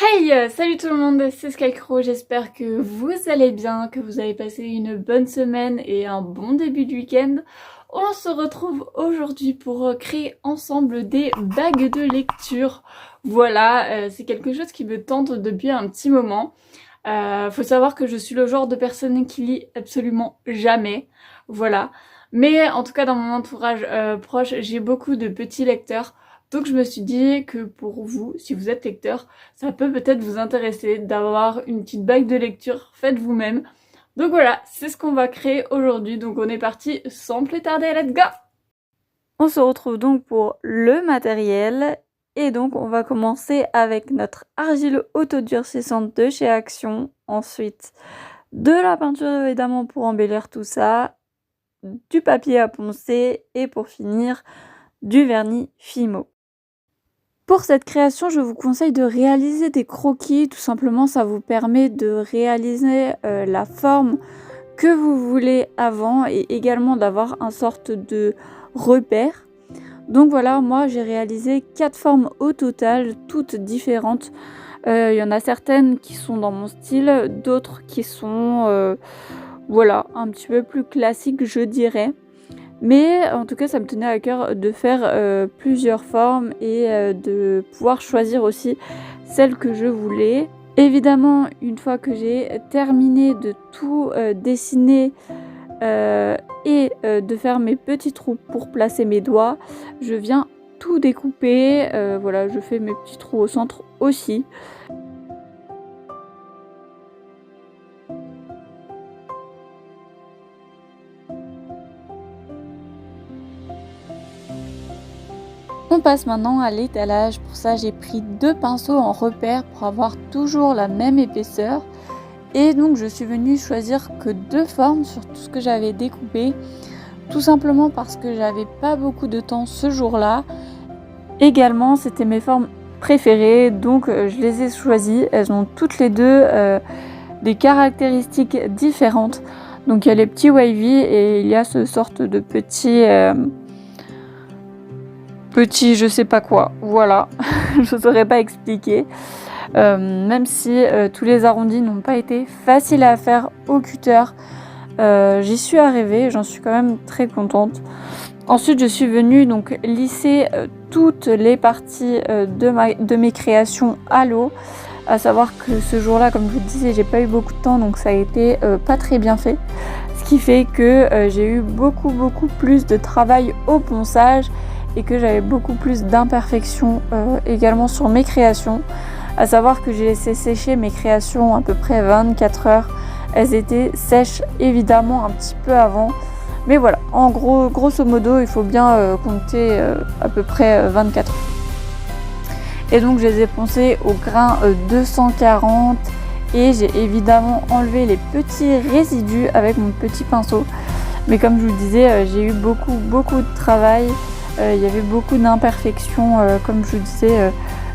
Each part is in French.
Hey, salut tout le monde, c'est Skycrow, j'espère que vous allez bien, que vous avez passé une bonne semaine et un bon début de week-end. On se retrouve aujourd'hui pour créer ensemble des bagues de lecture. Voilà, c'est quelque chose qui me tente depuis un petit moment. Faut savoir que je suis le genre de personne qui lit absolument jamais, voilà. Mais en tout cas dans mon entourage proche, j'ai beaucoup de petits lecteurs. Donc je me suis dit que pour vous, si vous êtes lecteur, ça peut peut-être vous intéresser d'avoir une petite bague de lecture faite vous-même. Donc voilà, c'est ce qu'on va créer aujourd'hui. Donc on est parti sans plus tarder, let's go! On se retrouve donc pour le matériel. Et donc on va commencer avec notre argile autodurcissante de chez Action. Ensuite, de la peinture évidemment pour embellir tout ça. Du papier à poncer. Et pour finir, du vernis Fimo. Pour cette création, je vous conseille de réaliser des croquis. Tout simplement, ça vous permet de réaliser la forme que vous voulez avant et également d'avoir une sorte de repère. Donc voilà, moi j'ai réalisé 4 formes au total, toutes différentes. Il y en a certaines qui sont dans mon style, d'autres qui sont voilà, un petit peu plus classiques, je dirais. Mais en tout cas, ça me tenait à cœur de faire plusieurs formes et de pouvoir choisir aussi celle que je voulais. Évidemment, une fois que j'ai terminé de tout dessiner et de faire mes petits trous pour placer mes doigts, je viens tout découper. Voilà, je fais mes petits trous au centre aussi. On passe maintenant à l'étalage. Pour ça, j'ai pris 2 pinceaux en repère pour avoir toujours la même épaisseur. Et donc, je suis venue choisir que 2 formes sur tout ce que j'avais découpé. Tout simplement parce que j'avais pas beaucoup de temps ce jour-là. Également, c'était mes formes préférées. Donc, je les ai choisies. Elles ont toutes les deux des caractéristiques différentes. Donc, il y a les petits wavy et il y a ce sorte de petits... petit je sais pas quoi, voilà, je saurais pas expliquer. Même si tous les arrondis n'ont pas été faciles à faire au cutter, j'y suis arrivée, j'en suis quand même très contente. Ensuite je suis venue donc lisser toutes les parties de mes créations à l'eau, à savoir que ce jour-là, comme je vous le disais, j'ai pas eu beaucoup de temps, donc ça a été pas très bien fait, ce qui fait que j'ai eu beaucoup plus de travail au ponçage et que j'avais beaucoup plus d'imperfections également sur mes créations. À savoir que j'ai laissé sécher mes créations à peu près 24 heures. Elles étaient sèches évidemment un petit peu avant. Mais voilà, en gros, grosso modo, il faut bien compter à peu près 24 heures. Et donc je les ai poncées au grain 240 et j'ai évidemment enlevé les petits résidus avec mon petit pinceau. Mais comme je vous le disais, j'ai eu beaucoup de travail. Il y avait beaucoup d'imperfections, comme je vous disais,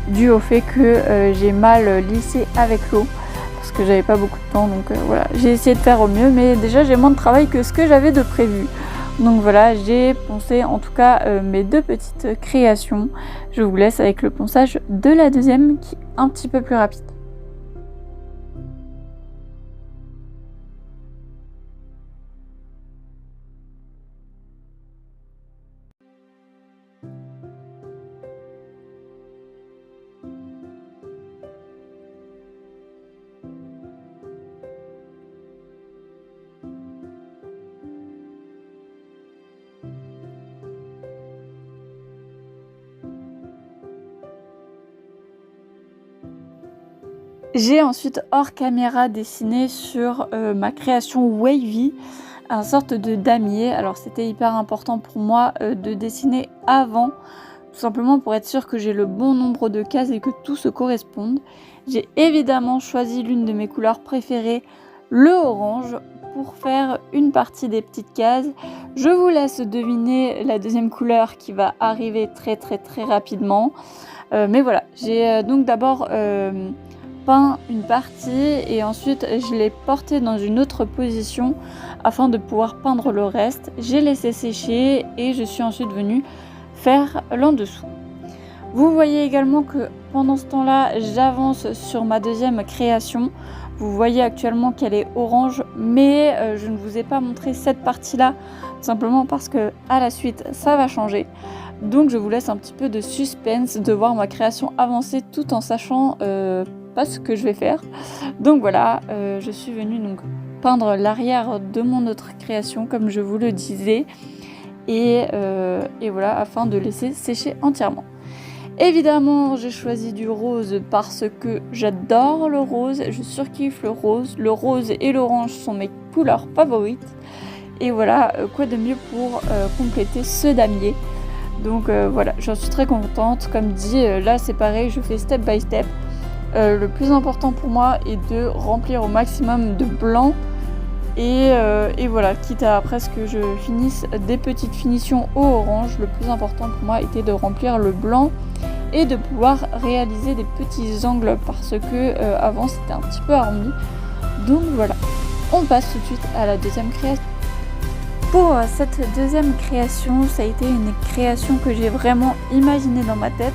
dû au fait que j'ai mal lissé avec l'eau parce que j'avais pas beaucoup de temps. Donc voilà, j'ai essayé de faire au mieux, mais déjà j'ai moins de travail que ce que j'avais de prévu. Donc voilà, j'ai poncé en tout cas mes 2 petites créations. Je vous laisse avec le ponçage de la deuxième qui est un petit peu plus rapide. J'ai ensuite hors caméra dessiné sur ma création wavy un sorte de damier. Alors c'était hyper important pour moi de dessiner avant, tout simplement pour être sûr que j'ai le bon nombre de cases et que tout se corresponde. J'ai évidemment choisi l'une de mes couleurs préférées, le orange, pour faire une partie des petites cases. Je vous laisse deviner la deuxième couleur qui va arriver très rapidement. Mais voilà, j'ai donc d'abord peint une partie et ensuite je l'ai porté dans une autre position afin de pouvoir peindre le reste. J'ai laissé sécher et je suis ensuite venue faire l'en dessous. Vous voyez également que pendant ce temps-là, j'avance sur ma deuxième création. Vous voyez actuellement qu'elle est orange, mais je ne vous ai pas montré cette partie-là, simplement parce que à la suite, ça va changer. Donc je vous laisse un petit peu de suspense de voir ma création avancer tout en sachant pas ce que je vais faire. Donc voilà, je suis venue donc peindre l'arrière de mon autre création, comme je vous le disais, et voilà, afin de laisser sécher entièrement. Évidemment, j'ai choisi du rose parce que j'adore le rose, je surkiffe le rose. Le rose et l'orange sont mes couleurs favorites. Et voilà, quoi de mieux pour compléter ce damier. Donc voilà, j'en suis très contente. Comme dit, là c'est pareil, je fais step by step. Le plus important pour moi est de remplir au maximum de blanc. Et voilà, quitte à presque que je finisse des petites finitions au orange, le plus important pour moi était de remplir le blanc et de pouvoir réaliser des petits angles parce que avant c'était un petit peu arrondi. Donc voilà, on passe tout de suite à la deuxième création. Pour cette deuxième création, ça a été une création que j'ai vraiment imaginée dans ma tête.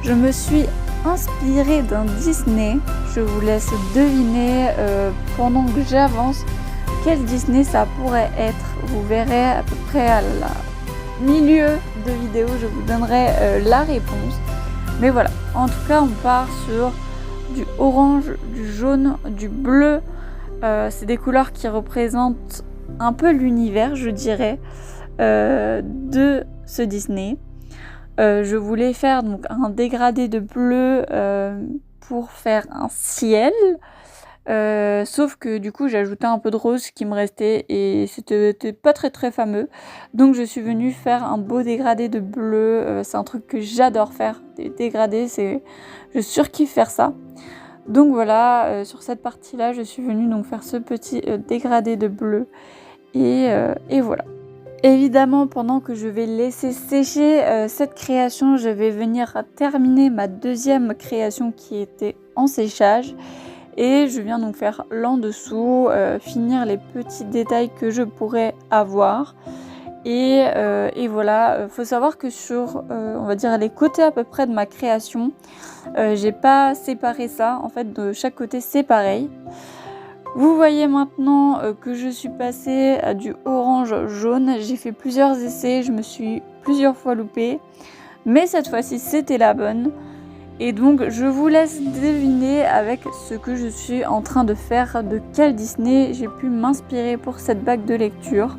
Je me suis inspirée d'un Disney. Je vous laisse deviner pendant que j'avance quel Disney ça pourrait être. Vous verrez à peu près à la milieu de vidéo, je vous donnerai la réponse. Mais voilà, en tout cas on part sur du orange, du jaune, du bleu. C'est des couleurs qui représentent un peu l'univers, je dirais, de ce Disney. Je voulais faire donc un dégradé de bleu pour faire un ciel. Sauf que du coup j'ai ajouté un peu de rose qui me restait et c'était pas très fameux, donc je suis venue faire un beau dégradé de bleu. C'est un truc que j'adore faire, des dégradés, je surkiffe faire ça. Donc voilà, sur cette partie là je suis venue donc faire ce petit dégradé de bleu et voilà. Évidemment, pendant que je vais laisser sécher cette création, je vais venir terminer ma deuxième création qui était en séchage. Et je viens donc faire l'en dessous, finir les petits détails que je pourrais avoir. Et voilà, faut savoir que sur, on va dire, les côtés à peu près de ma création, j'ai pas séparé ça. En fait, de chaque côté, c'est pareil. Vous voyez maintenant que je suis passée à du orange jaune. J'ai fait plusieurs essais, je me suis plusieurs fois loupée. Mais cette fois-ci, c'était la bonne. Et donc je vous laisse deviner avec ce que je suis en train de faire, de quel Disney j'ai pu m'inspirer pour cette bague de lecture.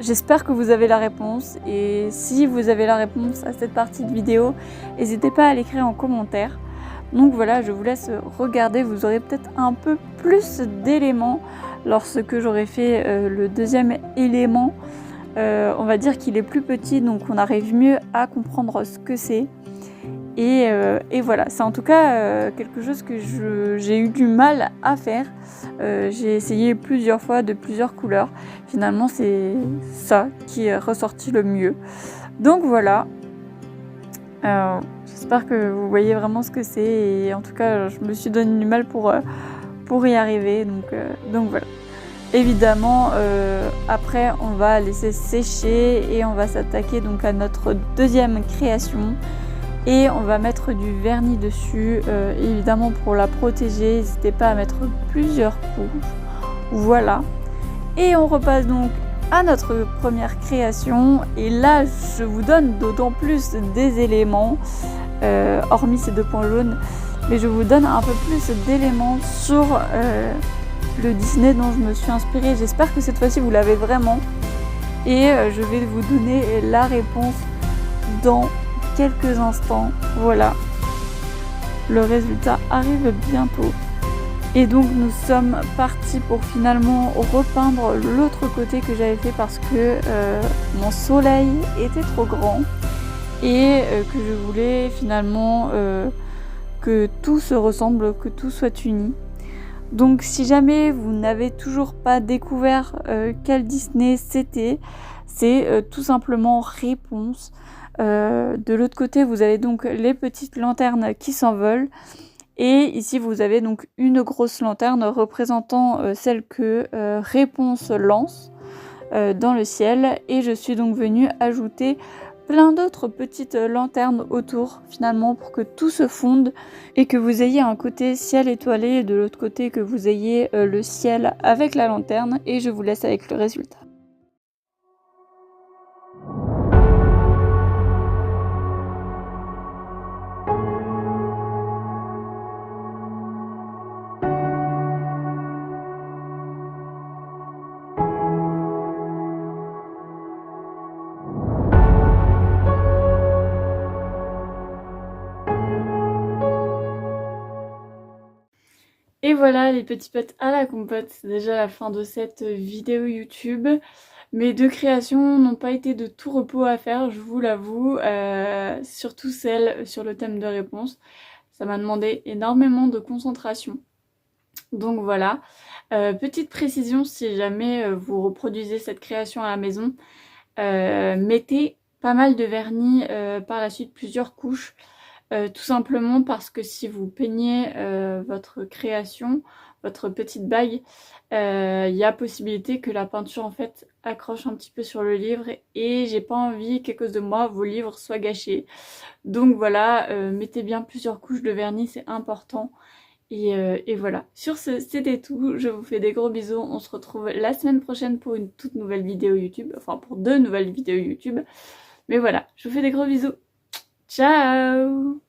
J'espère que vous avez la réponse, et si vous avez la réponse à cette partie de vidéo, n'hésitez pas à l'écrire en commentaire. Donc voilà, je vous laisse regarder, vous aurez peut-être un peu plus d'éléments lorsque j'aurai fait le deuxième élément. On va dire qu'il est plus petit, donc on arrive mieux à comprendre ce que c'est. Et voilà, c'est en tout cas quelque chose que j'ai eu du mal à faire. J'ai essayé plusieurs fois de plusieurs couleurs. Finalement, c'est ça qui est ressorti le mieux. Donc voilà. J'espère que vous voyez vraiment ce que c'est. Et en tout cas, je me suis donné du mal pour y arriver. Donc voilà. Évidemment, après, on va laisser sécher et on va s'attaquer donc à notre deuxième création. Et on va mettre du vernis dessus, évidemment pour la protéger. N'hésitez pas à mettre plusieurs couches. Voilà. Et on repasse donc à notre première création. Et là, je vous donne d'autant plus des éléments, hormis ces deux points jaunes. Mais je vous donne un peu plus d'éléments sur le Disney dont je me suis inspirée. J'espère que cette fois-ci, vous l'avez vraiment. Et je vais vous donner la réponse dans quelques instants. Voilà, le résultat arrive bientôt et donc nous sommes partis pour finalement repeindre l'autre côté que j'avais fait parce que mon soleil était trop grand et que je voulais finalement que tout se ressemble, que tout soit uni. Donc si jamais vous n'avez toujours pas découvert quel Disney c'était, c'est tout simplement Réponse. De l'autre côté, vous avez donc les petites lanternes qui s'envolent. Et ici, vous avez donc une grosse lanterne représentant celle que Réponse lance dans le ciel. Et je suis donc venue ajouter plein d'autres petites lanternes autour finalement pour que tout se fonde et que vous ayez un côté ciel étoilé et de l'autre côté que vous ayez le ciel avec la lanterne, et je vous laisse avec le résultat. Et voilà les petits potes à la compote, c'est déjà la fin de cette vidéo YouTube. Mes deux créations n'ont pas été de tout repos à faire, je vous l'avoue, surtout celle sur le thème de réponse. Ça m'a demandé énormément de concentration. Donc voilà, petite précision, si jamais vous reproduisez cette création à la maison, mettez pas mal de vernis, par la suite plusieurs couches. Tout simplement parce que si vous peignez votre création, votre petite bague, il y a possibilité que la peinture en fait accroche un petit peu sur le livre et j'ai pas envie qu'à cause de moi vos livres soient gâchés. Donc voilà, mettez bien plusieurs couches de vernis, c'est important. Et voilà, sur ce c'était tout, je vous fais des gros bisous, on se retrouve la semaine prochaine pour une toute nouvelle vidéo YouTube, enfin pour 2 nouvelles vidéos YouTube. Mais voilà, je vous fais des gros bisous, ciao!